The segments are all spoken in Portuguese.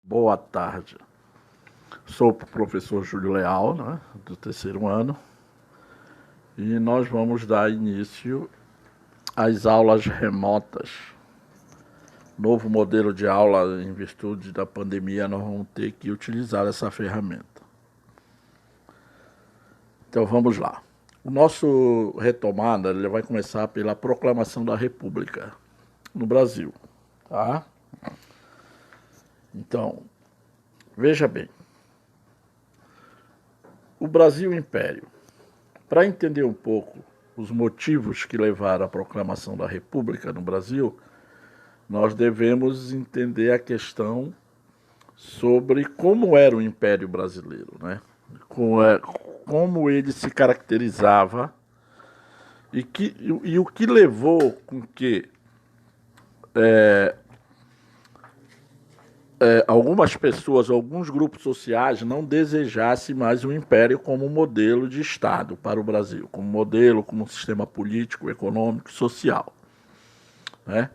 Boa tarde. Sou o professor Júlio Leal, né, do terceiro ano, e nós vamos dar início às aulas remotas. Novo modelo de aula, em virtude da pandemia, nós vamos ter que utilizar essa ferramenta. Então vamos lá. O nosso retomada ele vai começar pela proclamação da República no Brasil, tá? Então, veja bem. O Brasil Império. Para entender um pouco os motivos que levaram à proclamação da República no Brasil, nós devemos entender a questão sobre como era o Império Brasileiro, né? Como ele se caracterizava e o que levou com que algumas pessoas, alguns grupos sociais não desejassem mais o Império como modelo de Estado para o Brasil, como modelo, como sistema político, econômico e social, né?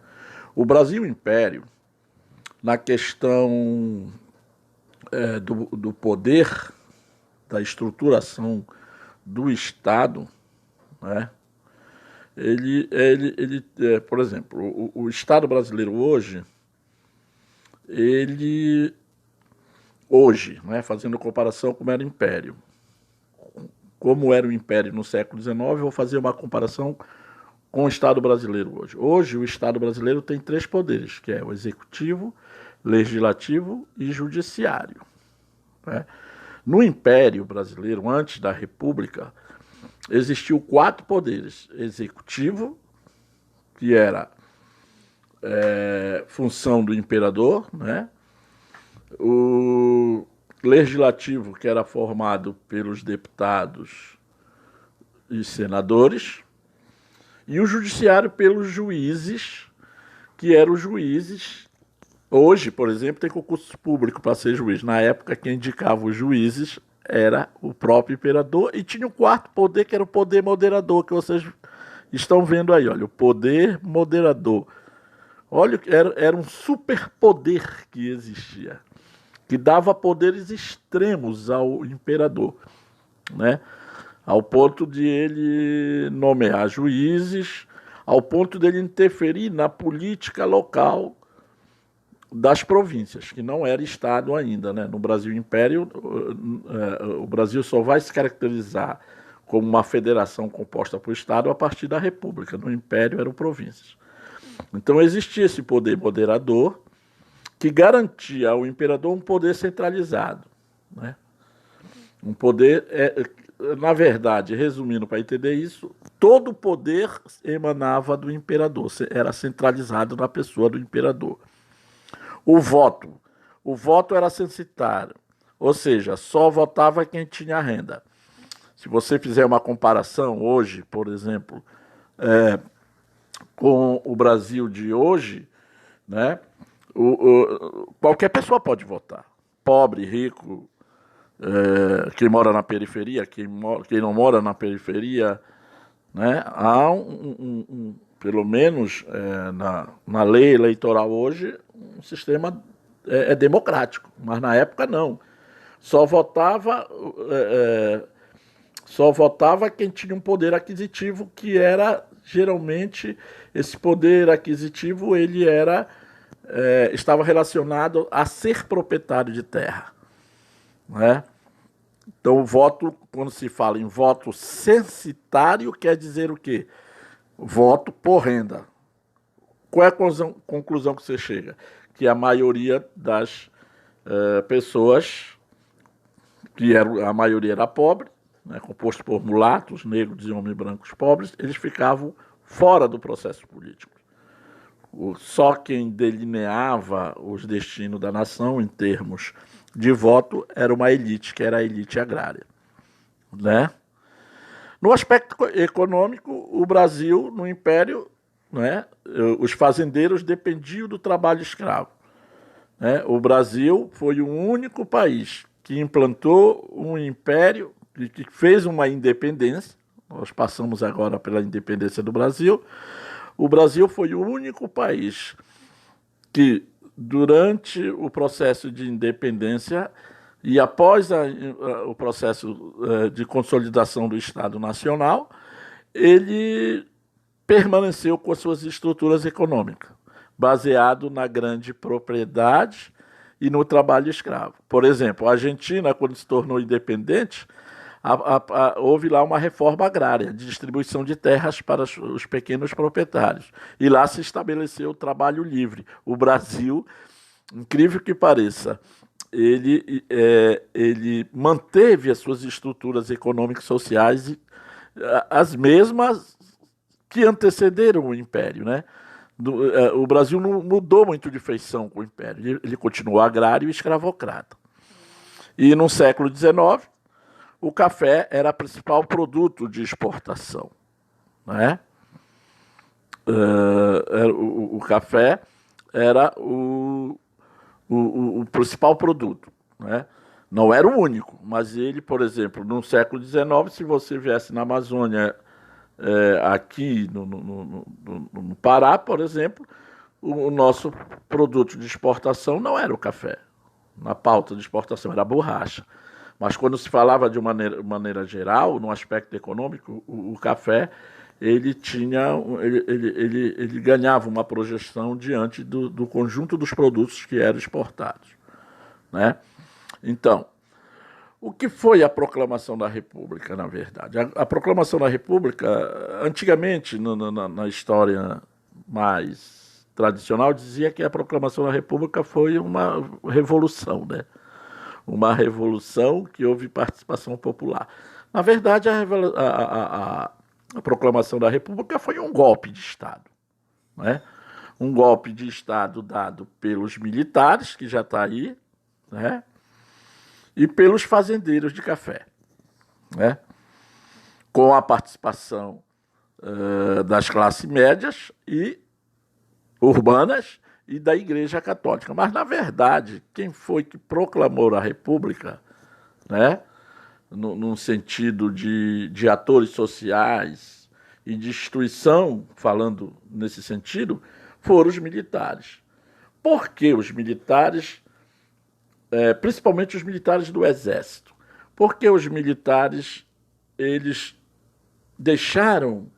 O Brasil Império, na questão do poder, da estruturação do Estado, né? Por exemplo, o Estado brasileiro hoje, né, fazendo comparação como era o Império, como era o Império no século XIX, vou fazer uma comparação com o Estado brasileiro hoje. Hoje, o Estado brasileiro tem três poderes, que é o Executivo, Legislativo e Judiciário, né? No Império Brasileiro, antes da República, existiu quatro poderes. Executivo, que era função do imperador, né? O Legislativo, que era formado pelos deputados e senadores, e o Judiciário pelos juízes, que eram os juízes. Hoje, por exemplo, tem concurso público para ser juiz. Na época, quem indicava os juízes era o próprio imperador, e tinha o quarto poder, que era o poder moderador, que vocês estão vendo aí. Olha, o poder moderador. Olha, era um superpoder que existia, que dava poderes extremos ao imperador, né? Ao ponto de ele nomear juízes, ao ponto de ele interferir na política local das províncias, que não era Estado ainda, né? No Brasil Império, o Brasil só vai se caracterizar como uma federação composta por Estado a partir da República. No Império eram províncias. Então existia esse poder moderador que garantia ao imperador um poder centralizado, né? Um poder, na verdade, resumindo para entender isso, todo o poder emanava do imperador, era centralizado na pessoa do imperador. O voto era censitário, ou seja, só votava quem tinha renda. Se você fizer uma comparação hoje, por exemplo, com o Brasil de hoje, né? Qualquer pessoa pode votar. Pobre, rico, quem mora na periferia, quem não mora na periferia, né? Há pelo menos na lei eleitoral hoje, um sistema democrático, mas na época não. Só votava, só votava quem tinha um poder aquisitivo, que era geralmente esse poder aquisitivo estava relacionado a ser proprietário de terra, né? Então, o voto, quando se fala em voto censitário, quer dizer o quê? Voto por renda. Qual é a conclusão que você chega? Que a maioria das pessoas, a maioria era pobre, né, composto por mulatos, negros e homens brancos pobres, eles ficavam fora do processo político. Só quem delineava os destinos da nação em termos de voto era uma elite, que era a elite agrária, né? No aspecto econômico, o Brasil, no Império, né, os fazendeiros dependiam do trabalho escravo, né? O Brasil foi o único país que implantou um império e que fez uma independência. Nós passamos agora pela independência do Brasil. O Brasil foi o único país que durante o processo de independência e após o processo de consolidação do Estado Nacional, ele permaneceu com as suas estruturas econômicas, baseado na grande propriedade e no trabalho escravo. Por exemplo, a Argentina, quando se tornou independente, houve lá uma reforma agrária, de distribuição de terras para os pequenos proprietários. E lá se estabeleceu o trabalho livre. O Brasil, incrível que pareça, ele manteve as suas estruturas econômicas e sociais as mesmas que antecederam o Império, né? O Brasil não mudou muito de feição com o Império. Ele continuou agrário e escravocrata. E no século XIX, o café era o principal produto de exportação, né? O café era o principal produto, né? Não era o único, mas ele, por exemplo, no século XIX, se você viesse na Amazônia, aqui no Pará, por exemplo, o nosso produto de exportação não era o café. Na pauta de exportação era a borracha. Mas quando se falava de maneira geral, no aspecto econômico, o café ele ganhava uma projeção diante do conjunto dos produtos que eram exportados, né? Então, o que foi a proclamação da República, na verdade? A proclamação da República, antigamente, na história mais tradicional, dizia que a proclamação da República foi uma revolução, né? Uma revolução que houve participação popular. Na verdade, a proclamação da República foi um golpe de Estado, né? Um golpe de Estado dado pelos militares, que já está aí, né? E pelos fazendeiros de café, né? Com a participação das classes médias e urbanas e da Igreja Católica. Mas, na verdade, quem foi que proclamou a República, né, num sentido de atores sociais e de instituição, falando nesse sentido, foram os militares. Por que os militares, principalmente os militares do Exército? Porque os militares, eles deixaram,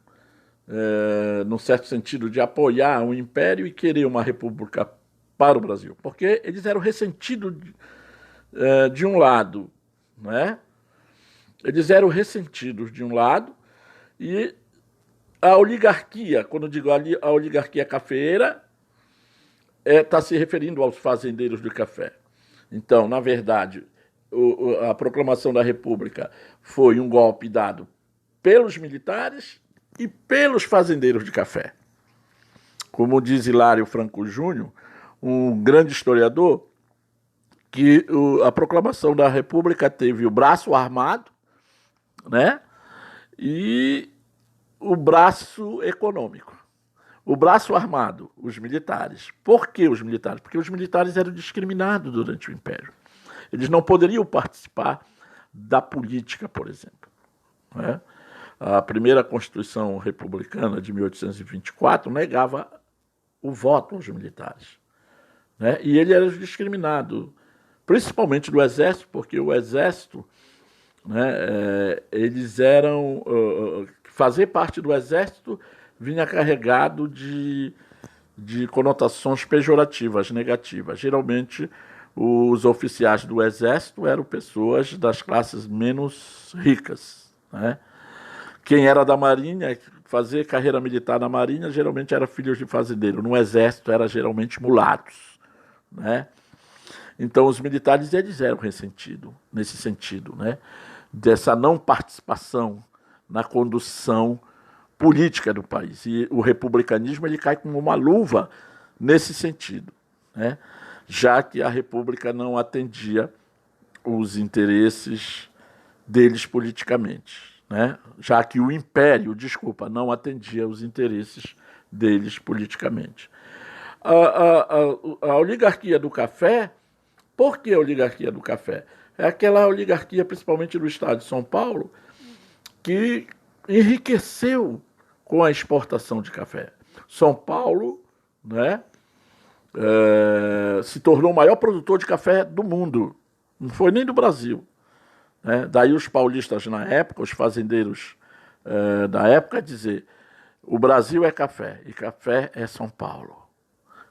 num certo sentido, de apoiar o Império e querer uma república para o Brasil. Porque eles eram ressentidos de um lado, né? Eles eram ressentidos de um lado e a oligarquia, quando eu digo a oligarquia cafeeira, está se referindo aos fazendeiros de café. Então, na verdade, a proclamação da República foi um golpe dado pelos militares e pelos fazendeiros de café. Como diz Hilário Franco Júnior, um grande historiador, que a proclamação da República teve o braço armado, né, e o braço econômico. O braço armado, os militares. Por que os militares? Porque os militares eram discriminados durante o Império. Eles não poderiam participar da política, por exemplo, né? A primeira Constituição Republicana de 1824 negava o voto aos militares, né? E ele era discriminado, principalmente do Exército, porque o Exército, né, eles eram... fazer parte do Exército vinha carregado de conotações pejorativas, negativas. Geralmente, os oficiais do Exército eram pessoas das classes menos ricas, né? Quem era da Marinha, fazer carreira militar na Marinha, geralmente era filhos de fazendeiro. No Exército, era geralmente mulatos, né? Então, os militares, eles eram ressentidos nesse sentido, né? Dessa não participação na condução política do país. E o republicanismo, ele cai como uma luva nesse sentido, né? Já que a República não atendia os interesses deles politicamente, né? Já que o Império, não atendia os interesses deles politicamente. A oligarquia do café, por que a oligarquia do café? É aquela oligarquia, principalmente do estado de São Paulo, que enriqueceu com a exportação de café. São Paulo, né, se tornou o maior produtor de café do mundo. Não foi nem do Brasil. Né? Daí os paulistas na época, os fazendeiros da época, dizer: o Brasil é café e café é São Paulo.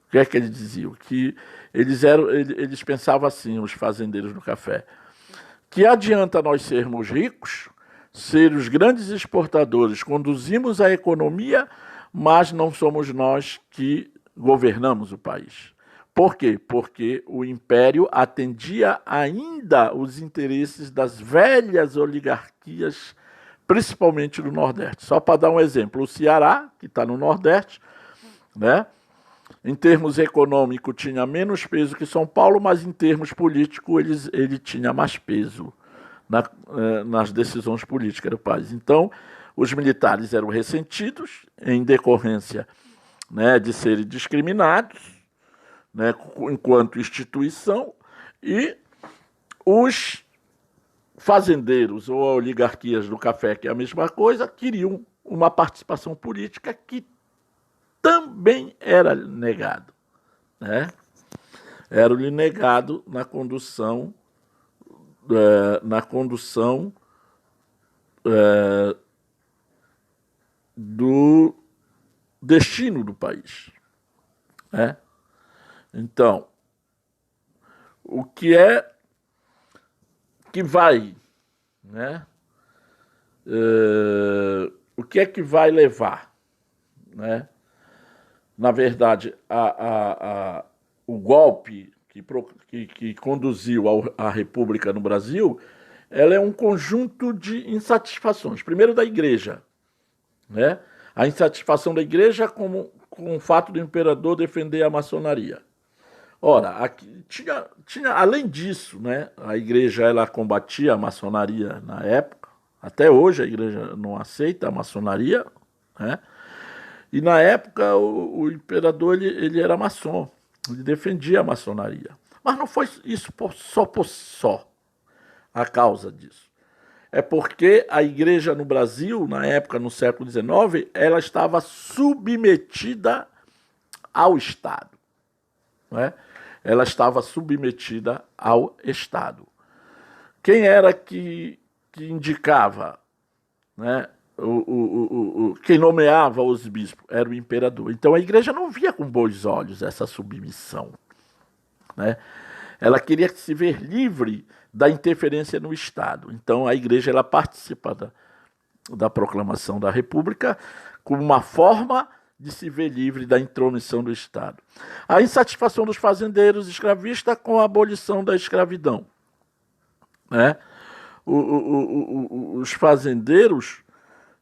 O que é que eles diziam? Que eles pensavam assim, os fazendeiros do café: que adianta nós sermos ricos, ser os grandes exportadores, conduzimos a economia, mas não somos nós que governamos o país. Por quê? Porque o império atendia ainda os interesses das velhas oligarquias, principalmente do Nordeste. Só para dar um exemplo, o Ceará, que está no Nordeste, né? Em termos econômicos tinha menos peso que São Paulo, mas em termos políticos ele tinha mais peso nas decisões políticas do país. Então, os militares eram ressentidos em decorrência, né, de serem discriminados, né, enquanto instituição, e os fazendeiros ou oligarquias do café, que é a mesma coisa, queriam uma participação política que também era negado, né? Era-lhe negado na condução do destino do país, né? Então, o que é que vai, né? O que é que vai levar, né? Na verdade, o golpe que conduziu à República no Brasil, ela é um conjunto de insatisfações. Primeiro, da igreja, né? A insatisfação da igreja com o fato do imperador defender a maçonaria. Ora, aqui, além disso, né, a igreja ela combatia a maçonaria na época. Até hoje a igreja não aceita a maçonaria, né? E na época o imperador ele era maçom, ele defendia a maçonaria. Mas não foi isso só a causa disso. É porque a igreja no Brasil, na época, no século XIX, ela estava submetida ao Estado. Né? Ela estava submetida ao Estado. Quem era que indicava, né? Quem nomeava os bispos era o imperador. Então a igreja não via com bons olhos essa submissão, né? Ela queria se ver livre da interferência no Estado. Então a igreja ela participa da proclamação da República como uma forma de se ver livre da intromissão do Estado. A insatisfação dos fazendeiros escravistas com a abolição da escravidão, né? Os fazendeiros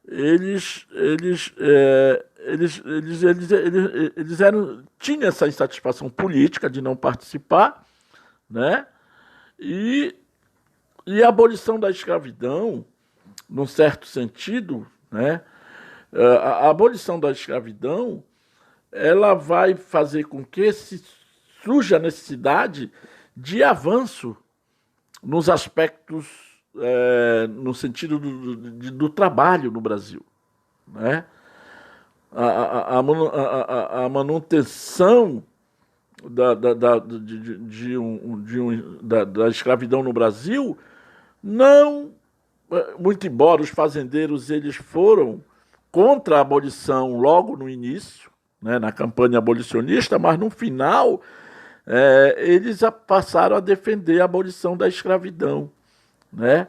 eles tinham essa insatisfação política de não participar, né? E a abolição da escravidão, num certo sentido, né? A abolição da escravidão ela vai fazer com que surja a necessidade de avanço nos aspectos no sentido do trabalho no Brasil, né? A manutenção da escravidão no Brasil não, muito embora os fazendeiros eles foram contra a abolição logo no início, né, na campanha abolicionista, mas no final eles passaram a defender a abolição da escravidão, né?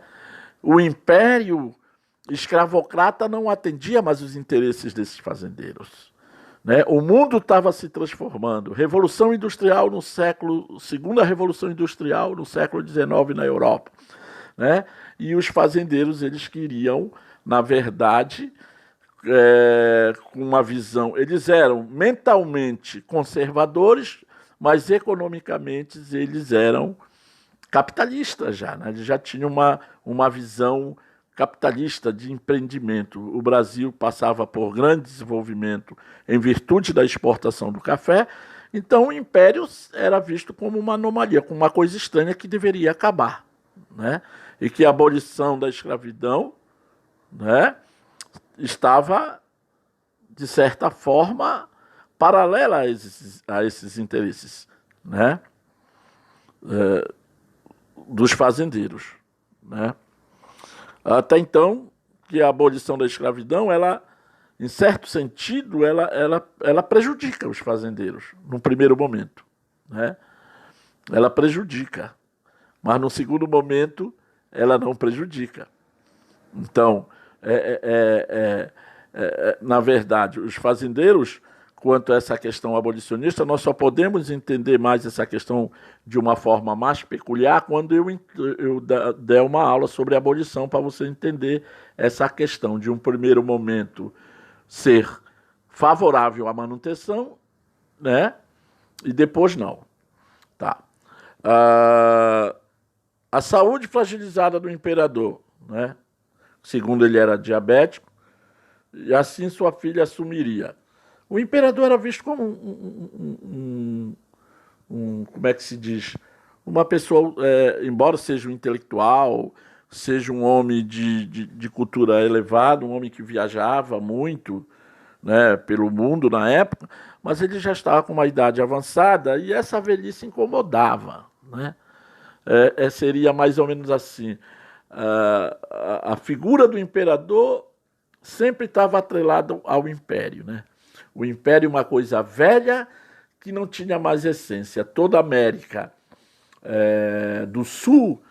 O império escravocrata não atendia mais os interesses desses fazendeiros, né? O mundo estava se transformando. Revolução Industrial no segunda Revolução Industrial no século XIX na Europa, né? E os fazendeiros eles queriam, na verdade, com uma visão, eles eram mentalmente conservadores, mas economicamente eles eram capitalistas já, né? Eles já tinham uma visão capitalista de empreendimento. O Brasil passava por grande desenvolvimento em virtude da exportação do café, então o império era visto como uma anomalia, como uma coisa estranha que deveria acabar, né? E que a abolição da escravidão, né, estava, de certa forma, paralela a esses interesses, né? Dos fazendeiros, né? Até então, que a abolição da escravidão, ela, em certo sentido, ela prejudica os fazendeiros, num primeiro momento, né? Ela prejudica, mas no segundo momento, ela não prejudica. Então, na verdade, os fazendeiros, quanto a essa questão abolicionista, nós só podemos entender mais essa questão de uma forma mais peculiar quando eu der uma aula sobre abolição, para você entender essa questão de um primeiro momento ser favorável à manutenção, né? E depois não. Tá. A saúde fragilizada do imperador, né? Segundo ele era diabético, e assim sua filha assumiria. O imperador era visto como como é que se diz? Uma pessoa, embora seja um intelectual, seja um homem de cultura elevada, um homem que viajava muito, né, pelo mundo na época, mas ele já estava com uma idade avançada e essa velhice incomodava, né? Seria mais ou menos assim. A figura do imperador sempre estava atrelada ao império, né? O império é uma coisa velha que não tinha mais essência. Toda a América do Sul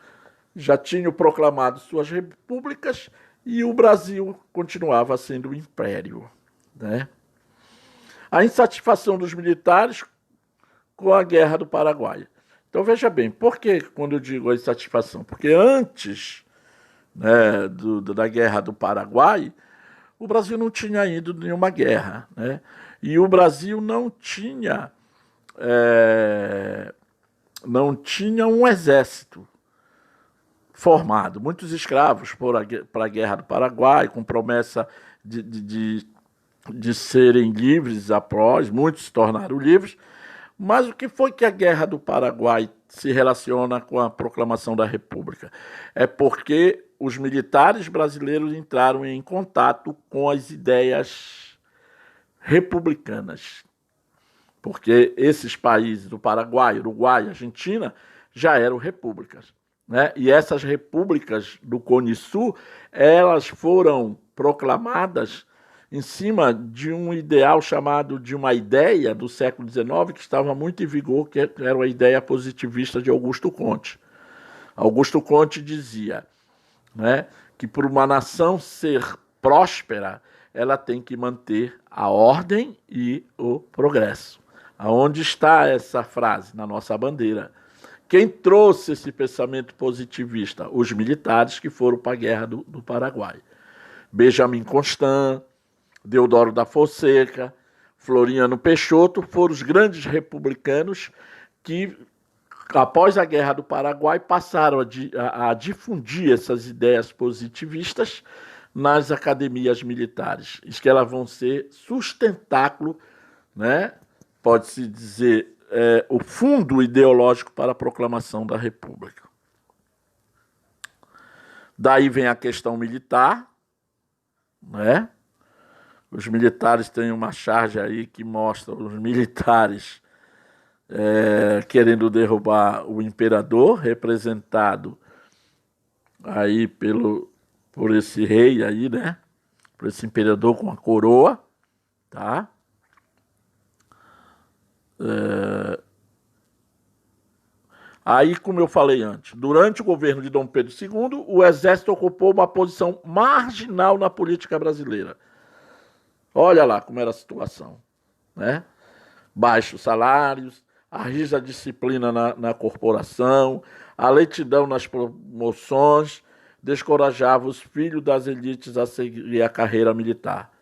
já tinha proclamado suas repúblicas e o Brasil continuava sendo o império, né? A insatisfação dos militares com a Guerra do Paraguai. Então veja bem, por que quando eu digo a insatisfação? Porque antes, né, da Guerra do Paraguai, o Brasil não tinha ido em nenhuma guerra, né? E o Brasil não tinha um exército formado. Muitos escravos para a Guerra do Paraguai, com promessa de serem livres após, muitos se tornaram livres. Mas o que foi que a Guerra do Paraguai se relaciona com a proclamação da República? É porque os militares brasileiros entraram em contato com as ideias republicanas. Porque esses países do Paraguai, Uruguai, Argentina, já eram repúblicas, né? E essas repúblicas do Cone Sul, elas foram proclamadas em cima de um ideal chamado de uma ideia do século XIX que estava muito em vigor, que era a ideia positivista de Augusto Conte. Augusto Conte dizia, né, que por uma nação ser próspera, ela tem que manter a ordem e o progresso. Aonde está essa frase? Na nossa bandeira. Quem trouxe esse pensamento positivista? Os militares que foram para a Guerra do Paraguai. Benjamin Constant, Deodoro da Fonseca, Floriano Peixoto foram os grandes republicanos que, após a Guerra do Paraguai, passaram a difundir essas ideias positivistas nas academias militares. Isso que elas vão ser sustentáculo, né? Pode-se dizer, o fundo ideológico para a proclamação da República. Daí vem a questão militar, né? Os militares têm uma charge aí que mostra os militares querendo derrubar o imperador, representado aí por esse rei aí, né? Por esse imperador com a coroa, tá? Aí, como eu falei antes, durante o governo de Dom Pedro II, o exército ocupou uma posição marginal na política brasileira. Olha lá como era a situação, né? Baixos salários, a rígida disciplina na corporação, a lentidão nas promoções, descorajava os filhos das elites a seguir a carreira militar.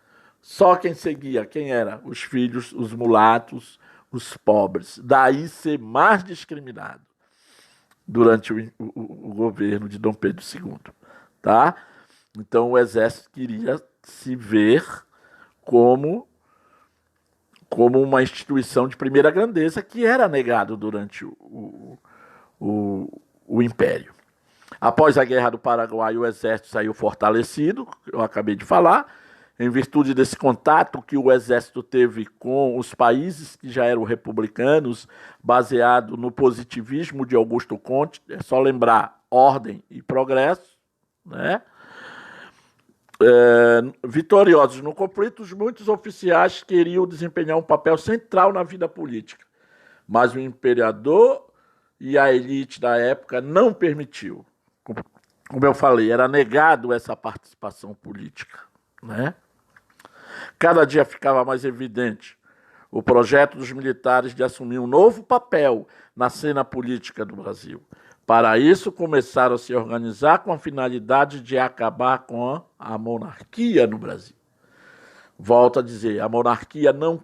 Só quem seguia, quem era? Os filhos, os mulatos, os pobres. Daí ser mais discriminado durante o governo de Dom Pedro II, tá? Então o exército queria se ver como uma instituição de primeira grandeza que era negado durante o Império. Após a Guerra do Paraguai, o exército saiu fortalecido, eu acabei de falar, em virtude desse contato que o exército teve com os países que já eram republicanos, baseado no positivismo de Augusto Conte, é só lembrar ordem e progresso, né? Vitoriosos no conflito, muitos oficiais queriam desempenhar um papel central na vida política, mas o imperador e a elite da época não permitiu. Como eu falei, era negado essa participação política, né? Cada dia ficava mais evidente o projeto dos militares de assumir um novo papel na cena política do Brasil. Para isso, começaram a se organizar com a finalidade de acabar com a monarquia no Brasil. Volto a dizer, a monarquia não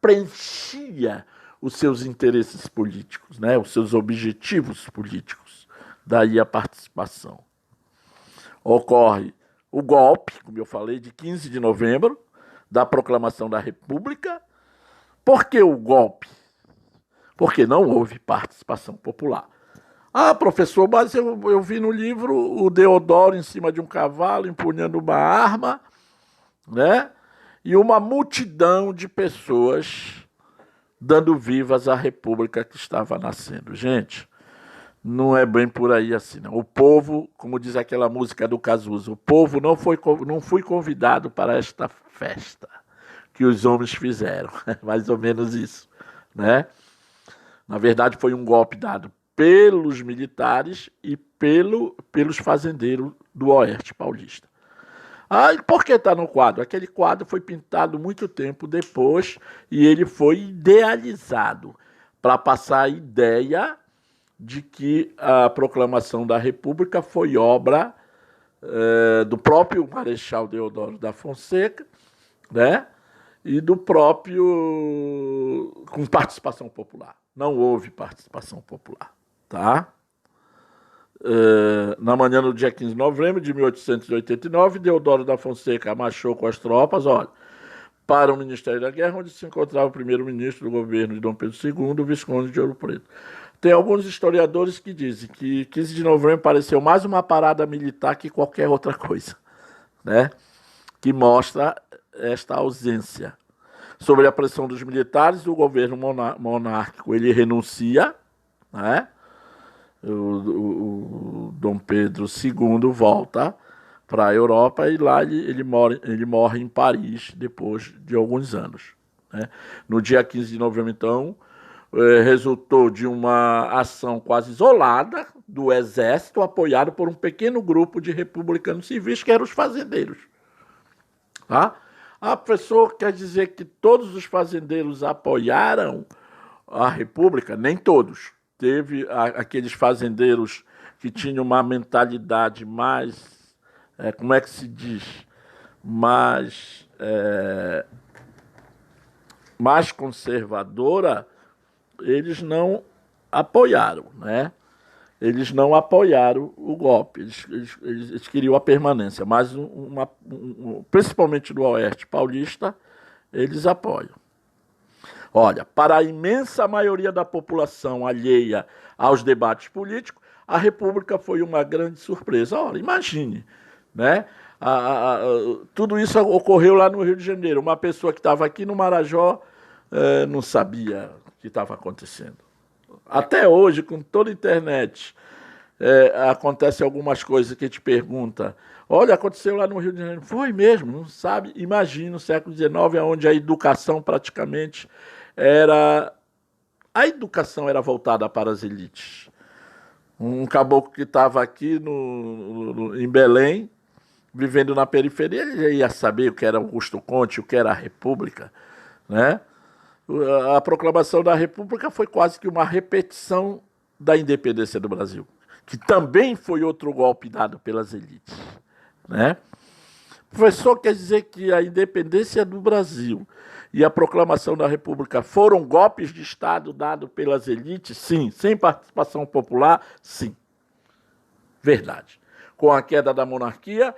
preenchia os seus interesses políticos, né? Os seus objetivos políticos. Daí a participação. Ocorre o golpe, como eu falei, de 15 de novembro, da proclamação da República. Por que o golpe? Porque não houve participação popular. Ah, professor, mas eu vi no livro o Deodoro em cima de um cavalo, empunhando uma arma, né? E uma multidão de pessoas dando vivas à República que estava nascendo. Gente, não é bem por aí assim, não. O povo, como diz aquela música do Cazuza, o povo não foi convidado para esta festa que os homens fizeram. Mais ou menos isso, né? Na verdade, foi um golpe dado pelos militares e pelos fazendeiros do Oeste Paulista. Ah, e por que está no quadro? Aquele quadro foi pintado muito tempo depois e ele foi idealizado para passar a ideia de que a proclamação da República foi obra do próprio Marechal Deodoro da Fonseca, né? E do próprio... com participação popular. Não houve participação popular, tá? Na manhã do dia 15 de novembro de 1889, Deodoro da Fonseca marchou com as tropas, olha, para o Ministério da Guerra, onde se encontrava o primeiro-ministro do governo de Dom Pedro II, o Visconde de Ouro Preto. Tem alguns historiadores que dizem que 15 de novembro pareceu mais uma parada militar que qualquer outra coisa, né? Que mostra esta ausência. Sobre a pressão dos militares, o governo monárquico ele renuncia, né? O Dom Pedro II volta para a Europa e lá ele morre em Paris depois de alguns anos, né? No dia 15 de novembro, então, resultou de uma ação quase isolada do exército, apoiado por um pequeno grupo de republicanos civis, que eram os fazendeiros. Tá? A professor quer dizer que todos os fazendeiros apoiaram a República? Nem todos. Teve aqueles fazendeiros que tinham uma mentalidade mais, como é que se diz, mais conservadora, eles não apoiaram, né? Eles não apoiaram o golpe, eles queriam a permanência, mas principalmente do Oeste Paulista, eles apoiam. Olha, para a imensa maioria da população alheia aos debates políticos, a República foi uma grande surpresa. Olha, imagine, né? Tudo isso ocorreu lá no Rio de Janeiro. Uma pessoa que estava aqui no Marajó não sabia o que estava acontecendo. Até hoje, com toda a internet, acontece algumas coisas que te pergunta. Olha, aconteceu lá no Rio de Janeiro. Foi mesmo, não sabe? Imagina o século XIX, onde a educação praticamente era... A educação era voltada para as elites. Um caboclo que estava aqui em Belém, vivendo na periferia, ele ia saber o que era Augusto Conte, o que era a República, né? A proclamação da República foi quase que uma repetição da independência do Brasil, que também foi outro golpe dado pelas elites, né? O professor quer dizer que a independência do Brasil e a proclamação da República foram golpes de Estado dados pelas elites? Sim. Sem participação popular? Sim. Verdade. Com a queda da monarquia,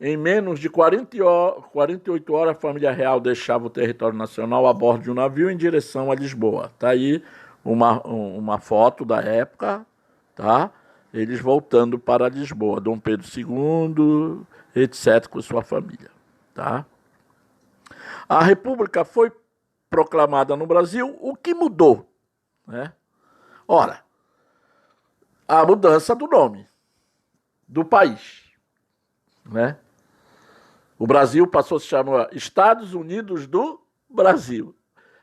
em menos de 48 horas, a família real deixava o território nacional a bordo de um navio em direção a Lisboa. Está aí uma foto da época, tá? Eles voltando para Lisboa, Dom Pedro II, etc., com sua família. Tá? A República foi proclamada no Brasil, o que mudou? Né? Ora, a mudança do nome do país. Né? O Brasil passou a se chamar Estados Unidos do Brasil.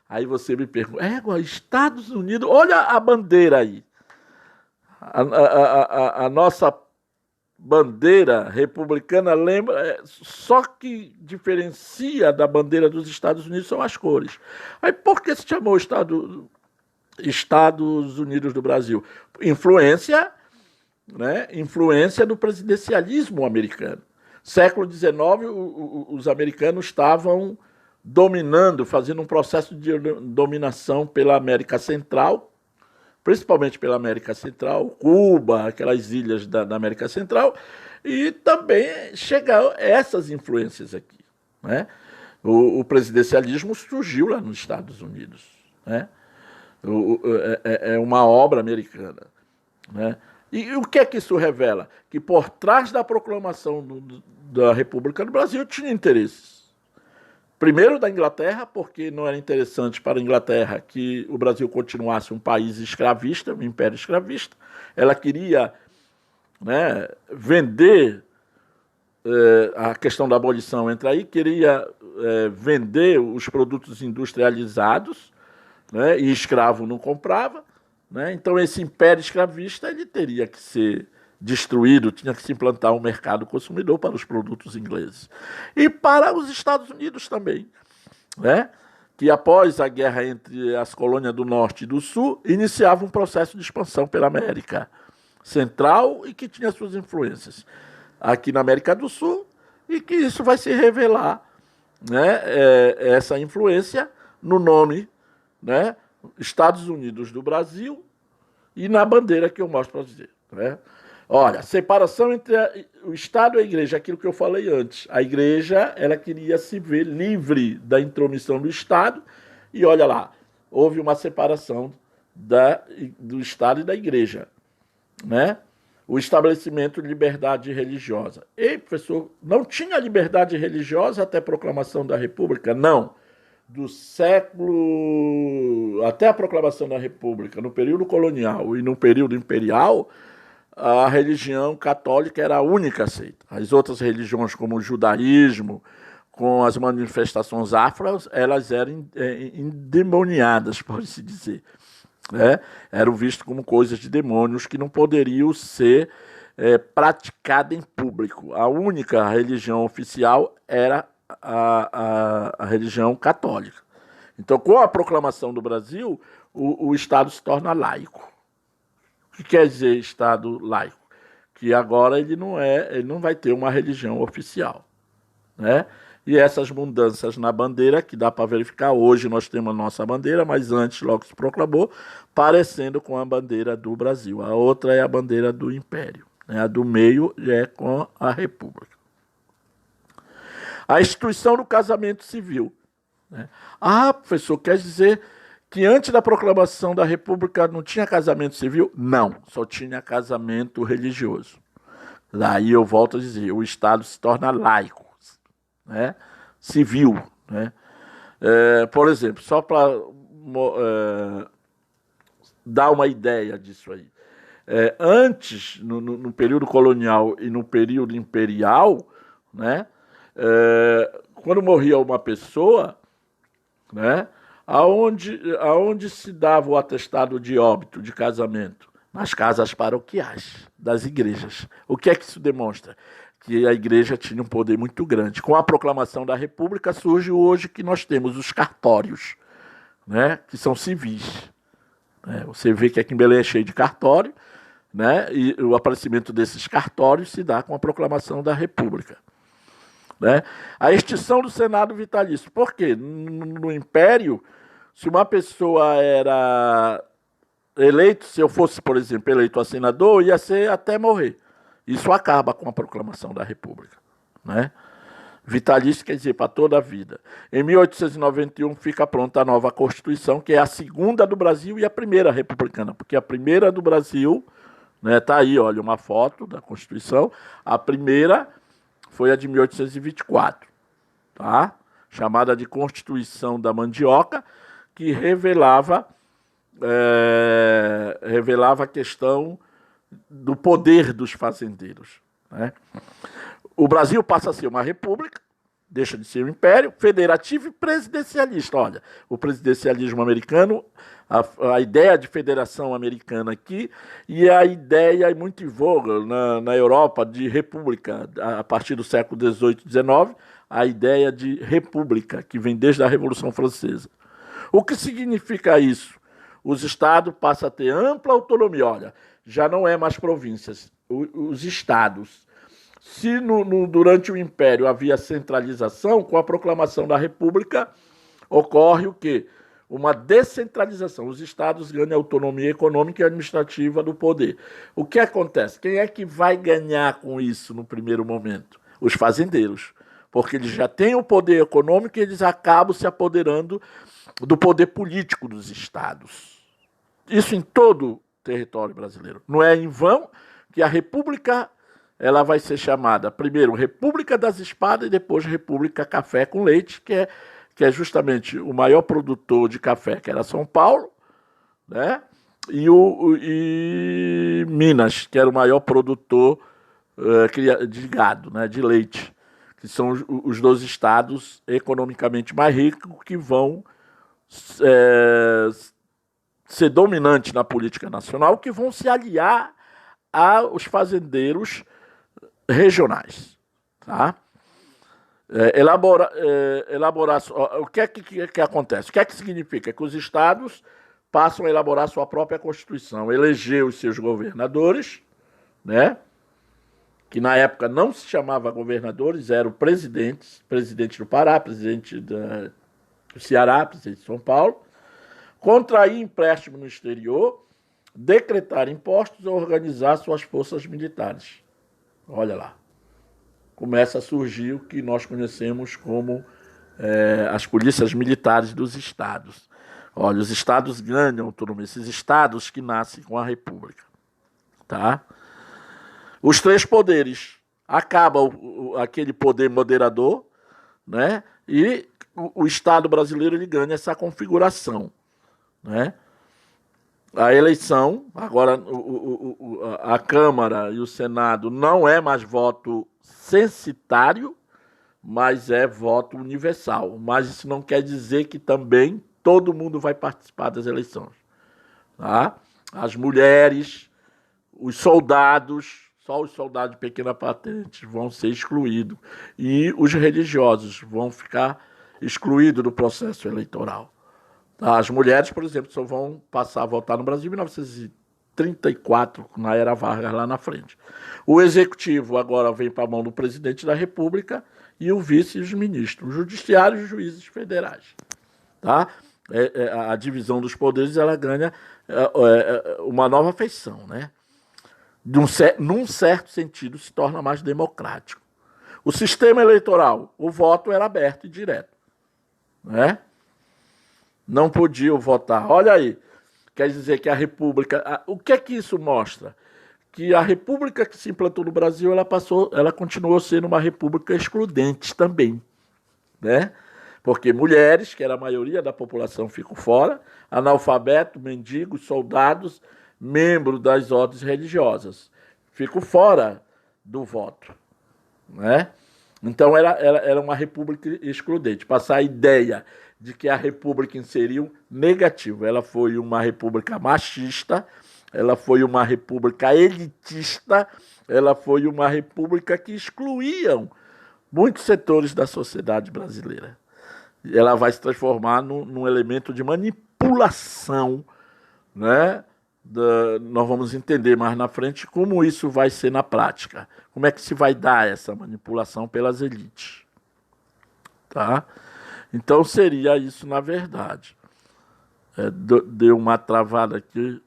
Aí você me pergunta, Estados Unidos, olha a bandeira aí. A nossa bandeira republicana lembra, só que diferencia da bandeira dos Estados Unidos são as cores. Aí por que se chamou Estados Unidos do Brasil? Influência, né? Influência do presidencialismo americano. Século XIX, os americanos estavam dominando, fazendo um processo de dominação pela América Central, principalmente pela América Central, Cuba, aquelas ilhas da América Central, e também chegaram essas influências aqui. Né? O presidencialismo surgiu lá nos Estados Unidos. Né? É uma obra americana. Né? E o que é que isso revela? Que por trás da proclamação da República do Brasil tinha interesses. Primeiro da Inglaterra, porque não era interessante para a Inglaterra que o Brasil continuasse um país escravista, um império escravista. Ela queria, né, vender, a questão da abolição entra aí, queria vender os produtos industrializados, né, e escravo não comprava. Né? Então esse império escravista ele teria que ser destruído, tinha que se implantar um mercado consumidor para os produtos ingleses. E para os Estados Unidos também, né? Que após a guerra entre as colônias do Norte e do Sul, iniciava um processo de expansão pela América Central e que tinha suas influências aqui na América do Sul e que isso vai se revelar, né? Essa influência no nome, né? Estados Unidos do Brasil e na bandeira que eu mostro para dizer, né? Olha, separação entre o Estado e a Igreja, aquilo que eu falei antes. A Igreja, ela queria se ver livre da intromissão do Estado e olha lá, houve uma separação do Estado e da Igreja, né? O estabelecimento de liberdade religiosa. Ei, professor, não tinha liberdade religiosa até a proclamação da República? Não. Do século até a proclamação da República, no período colonial e no período imperial, a religião católica era a única aceita. As outras religiões, como o judaísmo, com as manifestações afros, elas eram endemoniadas, pode-se dizer. Né? Eram vistas como coisas de demônios que não poderiam ser praticadas em público. A única religião oficial era a religião católica. Então, com a proclamação do Brasil, o Estado se torna laico. O que quer dizer Estado laico? Que agora ele não vai ter uma religião oficial. Né? E essas mudanças na bandeira, que dá para verificar, hoje nós temos a nossa bandeira, mas antes logo se proclamou, parecendo com a bandeira do Brasil. A outra é a bandeira do Império. Né? A do meio é com a República. A instituição do casamento civil. Né? Ah, professor, quer dizer que antes da proclamação da República não tinha casamento civil? Não, só tinha casamento religioso. Daí eu volto a dizer, o Estado se torna laico, né? Civil. Né? Por exemplo, só para dar uma ideia disso aí. Antes, no período colonial e no período imperial, né? Quando morria uma pessoa, né? Aonde se dava o atestado de óbito, de casamento? Nas casas paroquiais das igrejas. O que é que isso demonstra? Que a igreja tinha um poder muito grande. Com a proclamação da República surge hoje que nós temos os cartórios, né? Que são civis. Você vê que aqui em Belém é cheio de cartório, né? E o aparecimento desses cartórios se dá com a proclamação da República. Né? A extinção do Senado vitalício. Por quê? No Império, se uma pessoa era eleito, se eu fosse, por exemplo, eleito a senador, ia ser até morrer. Isso acaba com a proclamação da República. Né? Vitalício quer dizer para toda a vida. Em 1891 fica pronta a nova Constituição, que é a segunda do Brasil e a primeira republicana, porque a primeira do Brasil, né, tá aí, olha, uma foto da Constituição, a primeira foi a de 1824, tá? chamada de Constituição da Mandioca, que revelava a questão do poder dos fazendeiros, né? O Brasil passa a ser uma república, deixa de ser um império, federativo e presidencialista. Olha, o presidencialismo americano, a ideia de federação americana aqui, e a ideia muito em voga na Europa de república, a partir do século XVIII e XIX, a ideia de república, que vem desde a Revolução Francesa. O que significa isso? Os estados passam a ter ampla autonomia. Olha, já não é mais províncias, os estados. Se durante o Império havia centralização, com a proclamação da República ocorre o quê? Uma descentralização. Os estados ganham autonomia econômica e administrativa do poder. O que acontece? Quem é que vai ganhar com isso no primeiro momento? Os fazendeiros. Porque eles já têm o poder econômico e eles acabam se apoderando do poder político dos estados. Isso em todo o território brasileiro. Não é em vão que a República ela vai ser chamada primeiro República das Espadas e depois República Café com Leite, que é justamente o maior produtor de café, que era São Paulo, né? E Minas, que era o maior produtor de gado, né? De leite, que são os dois estados economicamente mais ricos que vão ser dominantes na política nacional, que vão se aliar aos fazendeiros regionais, tá? Elaborar o que é que acontece? O que é que significa? Que os estados passam a elaborar sua própria Constituição, eleger os seus governadores, né? Que na época não se chamava governadores, eram presidentes, presidente do Pará, presidente do Ceará, presidente de São Paulo, contrair empréstimo no exterior, decretar impostos ou organizar suas forças militares. Olha lá, começa a surgir o que nós conhecemos como as polícias militares dos estados. Olha, os estados ganham autonomia, esses estados que nascem com a República, tá? Os três poderes, acaba aquele poder moderador, né? E o Estado brasileiro ele ganha essa configuração, né? A eleição, agora a Câmara e o Senado não é mais voto censitário, mas é voto universal. Mas isso não quer dizer que também todo mundo vai participar das eleições, tá? As mulheres, os soldados, só os soldados de pequena patente vão ser excluídos e os religiosos vão ficar excluídos do processo eleitoral. As mulheres, por exemplo, só vão passar a votar no Brasil em 1934, na era Vargas, lá na frente. O executivo agora vem para a mão do presidente da República e o vice e os ministros, o judiciário e os juízes federais. Tá? A divisão dos poderes ela ganha uma nova feição, né? Num certo sentido, se torna mais democrático. O sistema eleitoral, o voto era aberto e direto, né? Não podiam votar. Olha aí, quer dizer que a República... O que é que isso mostra? Que a República que se implantou no Brasil, ela continuou sendo uma república excludente também, né? Porque mulheres, que era a maioria da população, ficam fora, analfabetos, mendigos, soldados, membros das ordens religiosas, ficam fora do voto, né? Então era uma república excludente. Passar a ideia de que a república inseriu negativo. Ela foi uma república machista, ela foi uma república elitista, ela foi uma república que excluíam muitos setores da sociedade brasileira. Ela vai se transformar num elemento de manipulação, né? Nós vamos entender mais na frente como isso vai ser na prática. Como é que se vai dar essa manipulação pelas elites. Tá? Então seria isso na verdade. Deu uma travada aqui.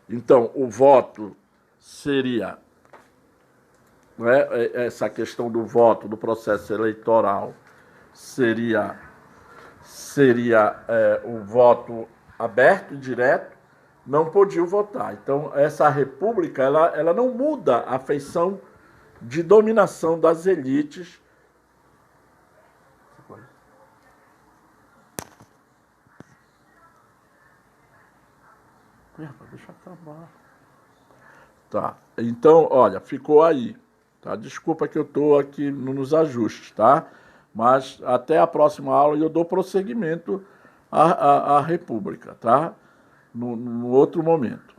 Então o voto seria... Né, essa questão do voto, do processo eleitoral, seria o voto aberto e direto, não podiam votar. Então, essa república ela não muda a feição de dominação das elites acabar. Tá. Então, olha, ficou aí. Tá? Desculpa que eu estou aqui nos ajustes, tá? Mas até a próxima aula eu dou prosseguimento à República, tá? No outro momento.